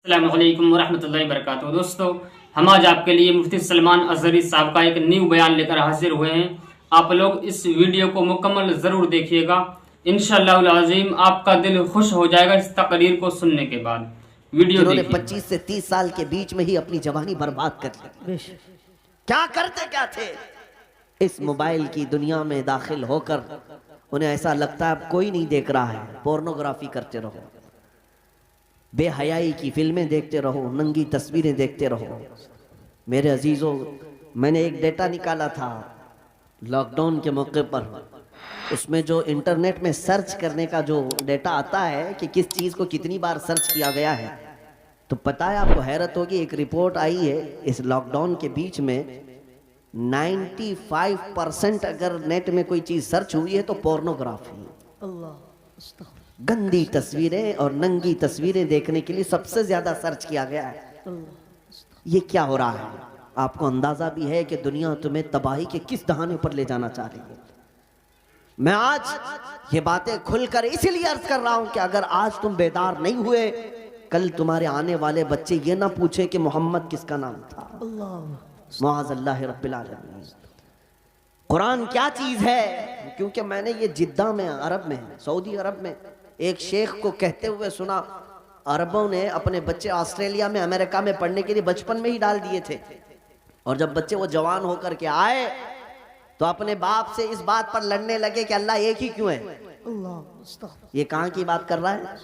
अस्सलामुअलैकुम वरहमतुल्लाहि वबरकातुहू। दोस्तों, हम आज आपके लिए मुफ्ती सलमान अज़हरी साहब का एक न्यू बयान लेकर हाजिर हुए हैं। आप लोग इस वीडियो को मुकम्मल ज़रूर देखिएगा। इंशाअल्लाह अज़ीम आपका दिल खुश हो जाएगा इस तकरीर को सुनने के बाद। वीडियो जिन्होंने देखिए। 25 से 30 साल के बीच में ही अपनी जवानी बर्बाद कर ली। क्या करते क्या थे? इस मोबाइल की दुनिया में दाखिल होकर उन्हें ऐसा लगता है अब कोई नहीं देख रहा है, पोर्नोग्राफी करते रहो, बेहयाई की फिल्में देखते रहो, नंगी तस्वीरें देखते रहो। मेरे अजीजों, मैंने एक डेटा निकाला था लॉकडाउन के मौके पर। उसमें जो इंटरनेट में सर्च करने का जो डेटा आता है कि किस चीज़ को कितनी बार सर्च किया गया है, तो पता है आपको, हैरत होगी, एक रिपोर्ट आई है इस लॉकडाउन के बीच में 95% अगर नेट में कोई चीज़ सर्च हुई है तो पोर्नोग्राफी, गंदी तस्वीरें और नंगी तस्वीरें देखने के लिए सबसे ज्यादा सर्च किया गया है। ये क्या हो रहा है? आपको अंदाजा भी है कि दुनिया तुम्हें तबाही के किस दहाने पर ले जाना चाह रही है। मैं आज ये बातें खुलकर इसीलिए अर्ज कर रहा हूं कि अगर आज तुम बेदार नहीं हुए, कल तुम्हारे आने वाले बच्चे ये ना पूछे कि मोहम्मद किसका नाम था। मुआज़ल्लाह रब्बिल आलमीन। कुरान क्या चीज है? क्योंकि मैंने ये जिद्दा में, अरब में, सऊदी अरब में एक शेख को कहते हुए सुना, अरबों ने अपने बच्चे ऑस्ट्रेलिया में, अमेरिका में पढ़ने के लिए बचपन में ही डाल दिए थे, और जब बच्चे वो जवान होकर के आए तो अपने बाप से इस बात पर लड़ने लगे कि अल्लाह एक ही क्यों है। ये कहाँ की बात कर रहा है?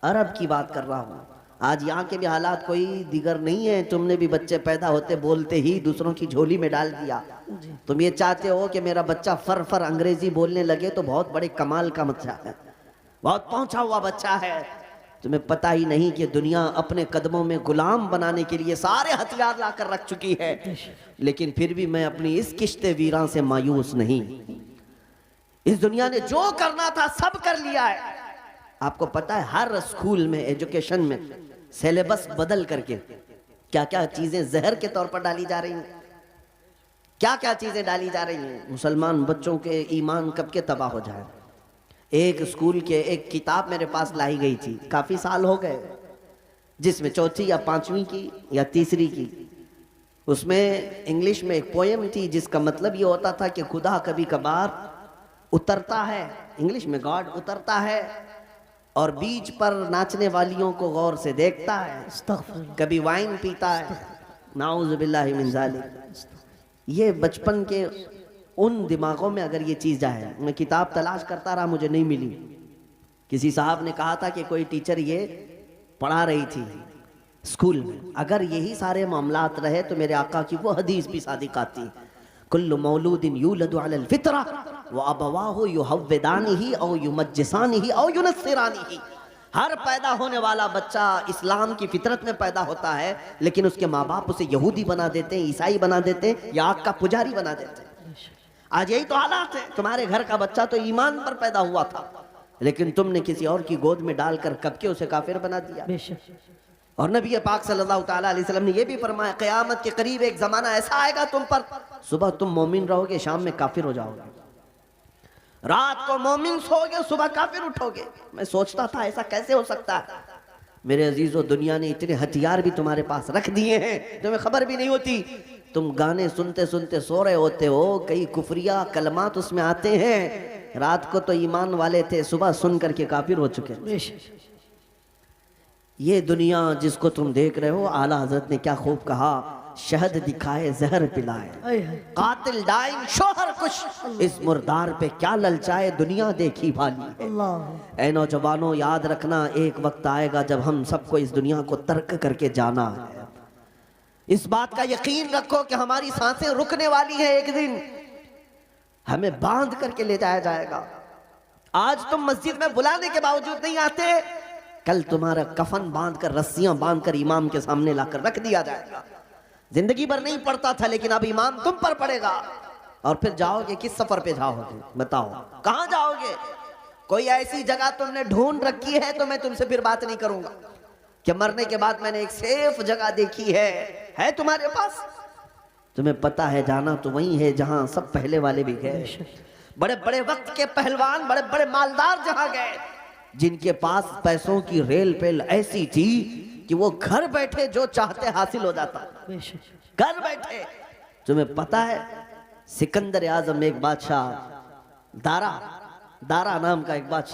अरब की बात कर रहा हूँ। आज यहाँ के भी हालात कोई दिगर नहीं है। तुमने भी बच्चे पैदा होते बोलते ही दूसरों की झोली में डाल दिया। तुम ये चाहते हो कि मेरा बच्चा फर फर अंग्रेजी बोलने लगे तो बहुत बड़े कमाल का बच्चा है, बहुत पहुंचा हुआ बच्चा है। तुम्हें पता ही नहीं कि दुनिया अपने कदमों में गुलाम बनाने के लिए सारे हथियार लाकर रख चुकी है। लेकिन फिर भी मैं अपनी इस किश्ते वीरां से मायूस नहीं। इस दुनिया ने जो करना था सब कर लिया है। आपको पता है हर स्कूल में, एजुकेशन में सिलेबस बदल करके क्या क्या चीजें जहर के तौर पर डाली जा रही हैं, क्या क्या चीजें डाली जा रही हैं। मुसलमान बच्चों के ईमान कब के तबाह हो जाए। एक स्कूल के एक किताब मेरे पास लाई गई थी, काफी साल हो गए, जिसमें चौथी या पांचवी की या तीसरी की, उसमें इंग्लिश में एक पोएम थी जिसका मतलब ये होता था कि खुदा कभी कभार उतरता है, इंग्लिश में गॉड उतरता है और बीच पर नाचने वालियों को गौर से देखता है, कभी वाइन पीता है, नाउज़ु बिल्लाहि मिन ज़ालिक। ये बचपन के उन दिमागों में अगर ये चीज़ जाए। मैं किताब तलाश करता रहा, मुझे नहीं मिली। किसी साहब ने कहा था कि कोई टीचर ये पढ़ा रही थी स्कूल में। अगर यही सारे मामलात रहे तो मेरे आका की वो हदीस भी सादिक आती, कुल्लु मौलूदिन यूलदु अलल फितरा व अबवाहु युहव्विदानिही औ युमज्जिसानिही औ युनस्सिरानिही। हर पैदा होने वाला बच्चा इस्लाम की फितरत में पैदा होता है, लेकिन उसके माँ बाप उसे यहूदी बना देते हैं, ईसाई बना देते हैं, या आग का पुजारी बना देते हैं। आज यही तो हालात है। तुम्हारे घर का बच्चा तो ईमान पर पैदा हुआ था, लेकिन तुमने किसी और की गोद में डालकर कब के उसे काफिर बना दिया। और नबी पाक सल्लल्लाहु ताला अलैहि वसल्लम ने यह भी फरमाया, क़यामत के करीब एक जमाना ऐसा आएगा तुम पर, सुबह तुम मोमिन रहोगे, शाम में काफिर हो जाओगे। रात को मोमिन सोओगे, सुबह काफिर उठोगे। मैं सोचता था ऐसा कैसे हो सकता है। मेरे अजीजों, दुनिया ने इतने हथियार भी तुम्हारे पास रख दिए हैं, तुम्हें खबर भी नहीं होती। तुम गाने सुनते सुनते सो रहे होते हो, कई कुफरिया कलमात उसमें आते हैं। रात को तो ईमान वाले थे, सुबह सुन करके काफिर हो चुके हैं। ये दुनिया जिसको तुम देख रहे हो, आला हजरत ने क्या खूब कहा, शहद दिखाए जहर पिलाए, कातिल डाइंग शोहर कुछ, इस मुर्दार पे क्या ललचाए, दुनिया देखी भाली है। ऐ नौजवानों, याद रखना एक वक्त आएगा जब हम सबको इस दुनिया को तर्क करके जाना है। इस बात का यकीन रखो कि हमारी सांसें रुकने वाली है, एक दिन हमें बांध करके ले जाया जाएगा। आज तुम मस्जिद में बुलाने के बावजूद नहीं आते, कल तुम्हारा कफन बांध कर, रस्सियां बांध कर इमाम के सामने लाकर रख दिया जाएगा। जिंदगी भर नहीं पड़ता था, लेकिन अब इमाम तुम पर पड़ेगा। और फिर जाओगे, किस सफर पे जाओगे बताओ, कहां जाओगे? कोई ऐसी जगह तुमने ढूंढ रखी है तो मैं तुमसे फिर बात नहीं करूंगा कि मरने के बाद मैंने एक सेफ जगह देखी है तुम्हारे पास? तुम्हें पता है जाना तो वही है जहां सब पहले वाले भी गए। बड़े बड़े वक्त के पहलवान, बड़े बड़े मालदार जहां गए, जिनके पास पैसों की रेल पेल ऐसी थी कि वो घर बैठे जो चाहते हासिल हो जाता, घर बैठे। तुम्हें पता है सिकंदर आजम एक बादशाह, दारा नाम का एक बादशाह